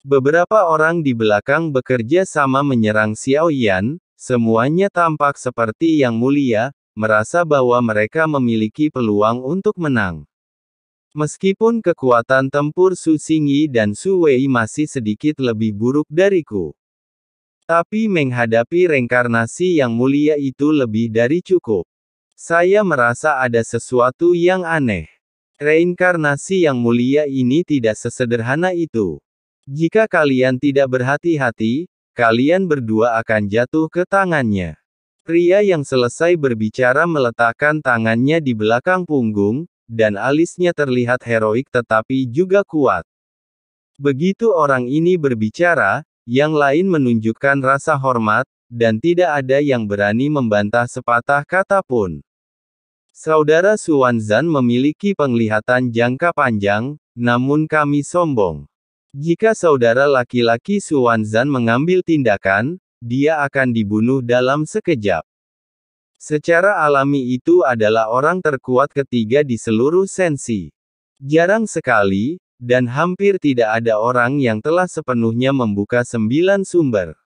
Beberapa orang di belakang bekerja sama menyerang Xiao Yan, semuanya tampak seperti yang mulia, merasa bahwa mereka memiliki peluang untuk menang. Meskipun kekuatan tempur Su Xingyi dan Su Wei masih sedikit lebih buruk dariku. Tapi menghadapi reinkarnasi yang mulia itu lebih dari cukup. Saya merasa ada sesuatu yang aneh. Reinkarnasi yang mulia ini tidak sesederhana itu. Jika kalian tidak berhati-hati, kalian berdua akan jatuh ke tangannya. Pria yang selesai berbicara meletakkan tangannya di belakang punggung, dan alisnya terlihat heroik tetapi juga kuat. Begitu orang ini berbicara, yang lain menunjukkan rasa hormat, dan tidak ada yang berani membantah sepatah kata pun. Saudara Suanzan memiliki penglihatan jangka panjang, namun kami sombong. Jika saudara laki-laki Suanzan mengambil tindakan, dia akan dibunuh dalam sekejap. Secara alami itu adalah orang terkuat ketiga di seluruh sensi. Jarang sekali, dan hampir tidak ada orang yang telah sepenuhnya membuka 9 sumber.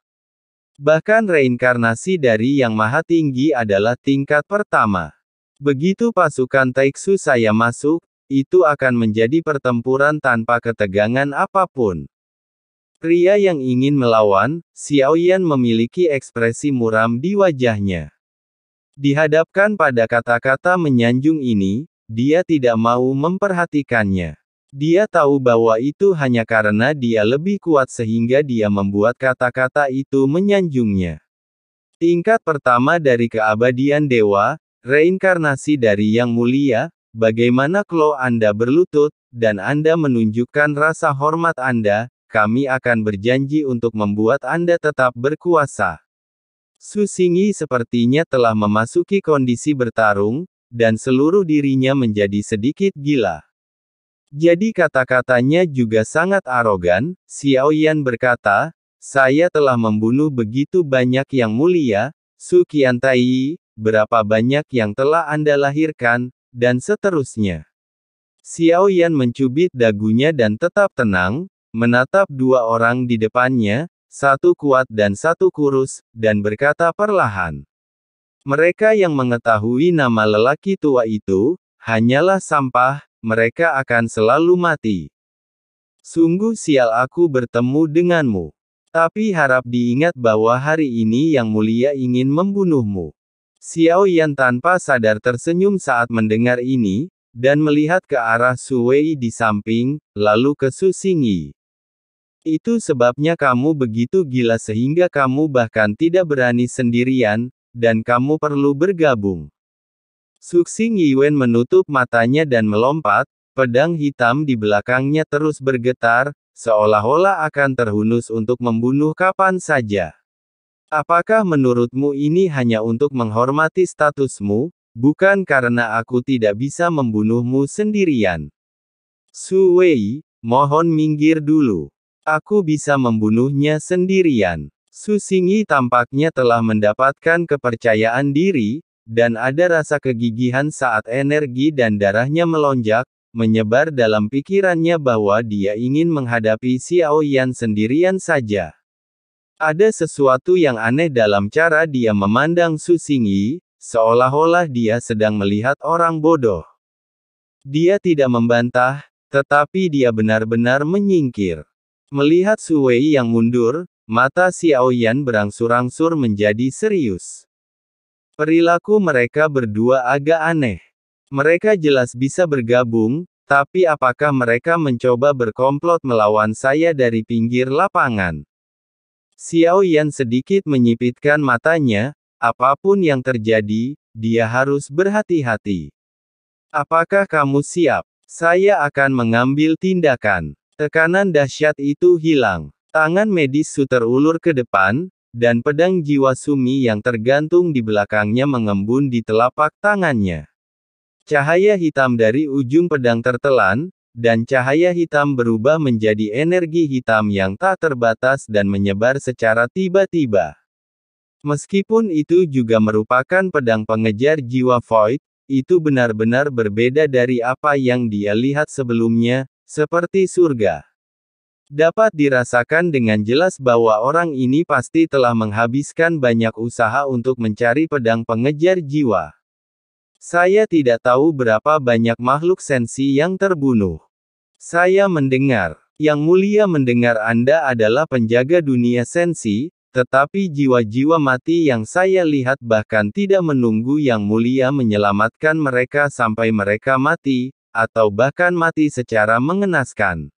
Bahkan reinkarnasi dari Yang Maha Tinggi adalah tingkat pertama. Begitu pasukan Taiksu saya masuk, itu akan menjadi pertempuran tanpa ketegangan apapun. Pria yang ingin melawan, Xiao Yan memiliki ekspresi muram di wajahnya. Dihadapkan pada kata-kata menyanjung ini, dia tidak mau memperhatikannya. Dia tahu bahwa itu hanya karena dia lebih kuat sehingga dia membuat kata-kata itu menyanjungnya. Tingkat pertama dari keabadian dewa, reinkarnasi dari Yang Mulia, bagaimana kalau Anda berlutut, dan Anda menunjukkan rasa hormat Anda, kami akan berjanji untuk membuat Anda tetap berkuasa. Su Xingyi sepertinya telah memasuki kondisi bertarung, dan seluruh dirinya menjadi sedikit gila. Jadi kata-katanya juga sangat arogan. Xiao Yan berkata, saya telah membunuh begitu banyak Yang Mulia, Su Qiantai, berapa banyak yang telah Anda lahirkan, dan seterusnya. Xiao Yan mencubit dagunya dan tetap tenang, menatap dua orang di depannya, satu kuat dan satu kurus, dan berkata perlahan. Mereka yang mengetahui nama lelaki tua itu, hanyalah sampah, mereka akan selalu mati. Sungguh sial aku bertemu denganmu. Tapi harap diingat bahwa hari ini Yang Mulia ingin membunuhmu. Xiao Yan tanpa sadar tersenyum saat mendengar ini, dan melihat ke arah Su Wei di samping, lalu ke Su Xingyi. Itu sebabnya kamu begitu gila sehingga kamu bahkan tidak berani sendirian, dan kamu perlu bergabung. Su Xingyi menutup matanya dan melompat, pedang hitam di belakangnya terus bergetar, seolah-olah akan terhunus untuk membunuh kapan saja. Apakah menurutmu ini hanya untuk menghormati statusmu, bukan karena aku tidak bisa membunuhmu sendirian? Su Wei, mohon minggir dulu. Aku bisa membunuhnya sendirian. Su Xingyi tampaknya telah mendapatkan kepercayaan diri, dan ada rasa kegigihan saat energi dan darahnya melonjak, menyebar dalam pikirannya bahwa dia ingin menghadapi Xiao Yan sendirian saja. Ada sesuatu yang aneh dalam cara dia memandang Su Xingyi, seolah-olah dia sedang melihat orang bodoh. Dia tidak membantah, tetapi dia benar-benar menyingkir. Melihat Su Wei yang mundur, mata Xiao Yan berangsur-angsur menjadi serius. Perilaku mereka berdua agak aneh. Mereka jelas bisa bergabung, tapi apakah mereka mencoba berkomplot melawan saya dari pinggir lapangan? Xiao Yan sedikit menyipitkan matanya, apapun yang terjadi, dia harus berhati-hati. Apakah kamu siap? Saya akan mengambil tindakan. Tekanan dahsyat itu hilang. Tangan medis Su terulur ke depan, dan pedang jiwa Sumi yang tergantung di belakangnya mengembun di telapak tangannya. Cahaya hitam dari ujung pedang tertelan, dan cahaya hitam berubah menjadi energi hitam yang tak terbatas dan menyebar secara tiba-tiba. Meskipun itu juga merupakan pedang pengejar jiwa Void, itu benar-benar berbeda dari apa yang dia lihat sebelumnya, seperti surga. Dapat dirasakan dengan jelas bahwa orang ini pasti telah menghabiskan banyak usaha untuk mencari pedang pengejar jiwa. Saya tidak tahu berapa banyak makhluk sensi yang terbunuh. Saya mendengar. Yang Mulia mendengar Anda adalah penjaga dunia sensi, tetapi jiwa-jiwa mati yang saya lihat bahkan tidak menunggu Yang Mulia menyelamatkan mereka sampai mereka mati, atau bahkan mati secara mengenaskan.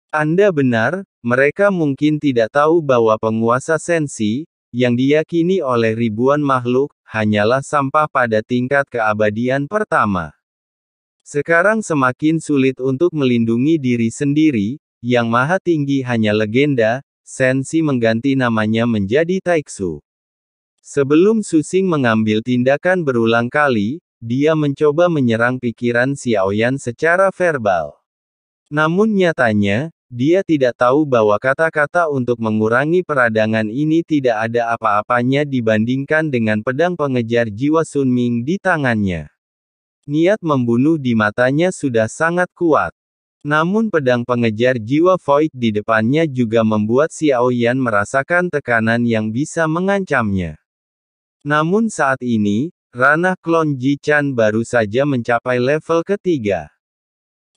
Anda benar, mereka mungkin tidak tahu bahwa penguasa sensi, yang diyakini oleh ribuan makhluk, hanyalah sampah pada tingkat keabadian pertama. Sekarang semakin sulit untuk melindungi diri sendiri, Yang Maha Tinggi hanya legenda, sensi mengganti namanya menjadi Taiksu. Sebelum Su Xing mengambil tindakan berulang kali, dia mencoba menyerang pikiran Xiaoyan secara verbal. Namun nyatanya, dia tidak tahu bahwa kata-kata untuk mengurangi peradangan ini tidak ada apa-apanya dibandingkan dengan pedang pengejar jiwa Sun Ming di tangannya. Niat membunuh di matanya sudah sangat kuat. Namun pedang pengejar jiwa Void di depannya juga membuat Xiaoyan merasakan tekanan yang bisa mengancamnya. Namun saat ini, ranah klon Ji Chan baru saja mencapai level ketiga.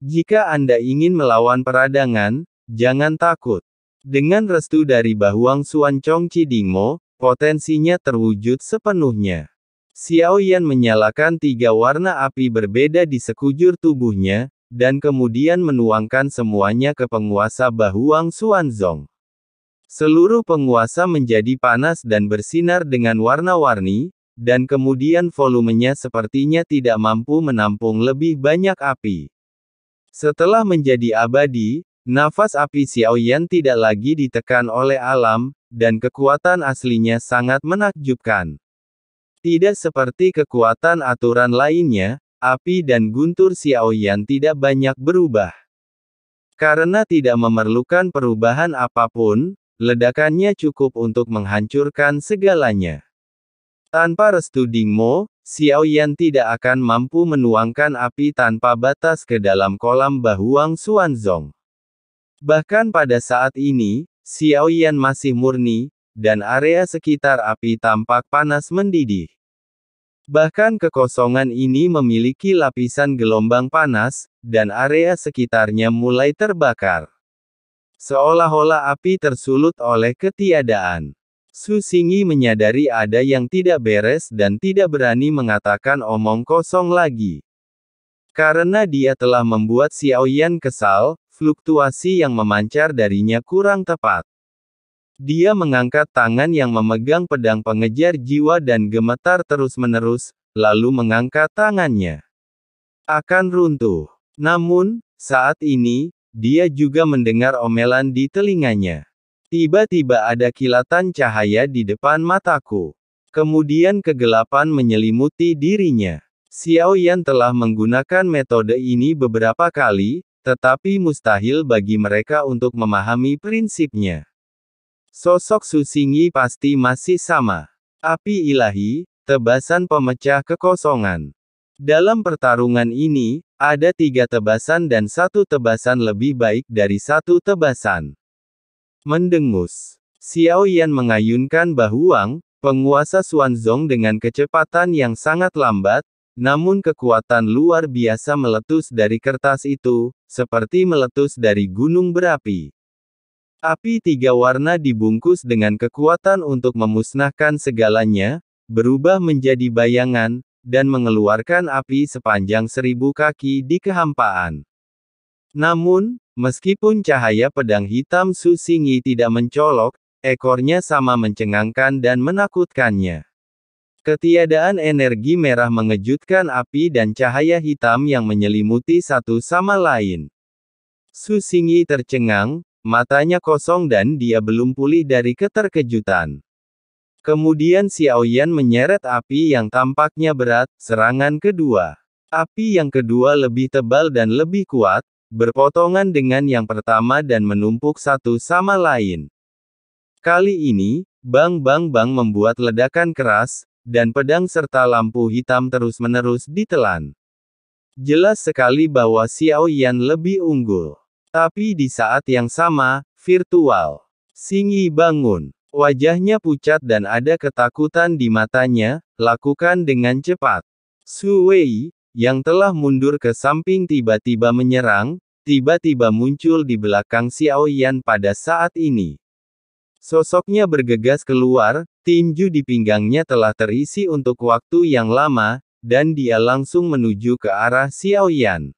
Jika Anda ingin melawan peradangan, jangan takut. Dengan restu dari Bahuang Xuan Chong Chidingmo, potensinya terwujud sepenuhnya. Xiaoyan menyalakan 3 warna api berbeda di sekujur tubuhnya, dan kemudian menuangkan semuanya ke penguasa Bahuang Xuanzong. Seluruh penguasa menjadi panas dan bersinar dengan warna-warni, dan kemudian volumenya sepertinya tidak mampu menampung lebih banyak api. Setelah menjadi abadi, nafas api Xiaoyan tidak lagi ditekan oleh alam, dan kekuatan aslinya sangat menakjubkan. Tidak seperti kekuatan aturan lainnya, api dan guntur Xiaoyan tidak banyak berubah. Karena tidak memerlukan perubahan apapun, ledakannya cukup untuk menghancurkan segalanya. Tanpa restu Dingmo, Xiaoyan tidak akan mampu menuangkan api tanpa batas ke dalam kolam Bahuang Xuanzong. Bahkan pada saat ini, Xiaoyan masih murni, dan area sekitar api tampak panas mendidih. Bahkan kekosongan ini memiliki lapisan gelombang panas, dan area sekitarnya mulai terbakar. Seolah-olah api tersulut oleh ketiadaan. Su Xingyi menyadari ada yang tidak beres dan tidak berani mengatakan omong kosong lagi. Karena dia telah membuat Xiaoyan kesal, fluktuasi yang memancar darinya kurang tepat. Dia mengangkat tangan yang memegang pedang pengejar jiwa dan gemetar terus-menerus, lalu mengangkat tangannya. Akan runtuh. Namun, saat ini, dia juga mendengar omelan di telinganya. Tiba-tiba ada kilatan cahaya di depan mataku. Kemudian kegelapan menyelimuti dirinya. Xiaoyan telah menggunakan metode ini beberapa kali, tetapi mustahil bagi mereka untuk memahami prinsipnya. Sosok Su Xingyi pasti masih sama. Api ilahi, tebasan pemecah kekosongan. Dalam pertarungan ini, ada 3 tebasan dan 1 tebasan lebih baik dari 1 tebasan. Mendengus. Xiaoyan mengayunkan Bahuang, penguasa Xuanzong dengan kecepatan yang sangat lambat, namun kekuatan luar biasa meletus dari kertas itu, seperti meletus dari gunung berapi. Api 3 warna dibungkus dengan kekuatan untuk memusnahkan segalanya, berubah menjadi bayangan, dan mengeluarkan api sepanjang 1000 kaki di kehampaan. Namun, meskipun cahaya pedang hitam Su Xingyi tidak mencolok, ekornya sama mencengangkan dan menakutkannya. Ketiadaan energi merah mengejutkan api dan cahaya hitam yang menyelimuti satu sama lain. Su Xingyi tercengang, matanya kosong dan dia belum pulih dari keterkejutan. Kemudian Xiaoyan menyeret api yang tampaknya berat, serangan kedua. Api yang kedua lebih tebal dan lebih kuat, berpotongan dengan yang pertama dan menumpuk satu sama lain. Kali ini, bang-bang-bang membuat ledakan keras, dan pedang serta lampu hitam terus-menerus ditelan. Jelas sekali bahwa Xiaoyan lebih unggul. Tapi di saat yang sama, virtual. Xing Yi bangun. Wajahnya pucat dan ada ketakutan di matanya. Lakukan dengan cepat. Su Wei, yang telah mundur ke samping tiba-tiba menyerang, tiba-tiba muncul di belakang Xiao Yan pada saat ini. Sosoknya bergegas keluar, tinju di pinggangnya telah terisi untuk waktu yang lama, dan dia langsung menuju ke arah Xiao Yan.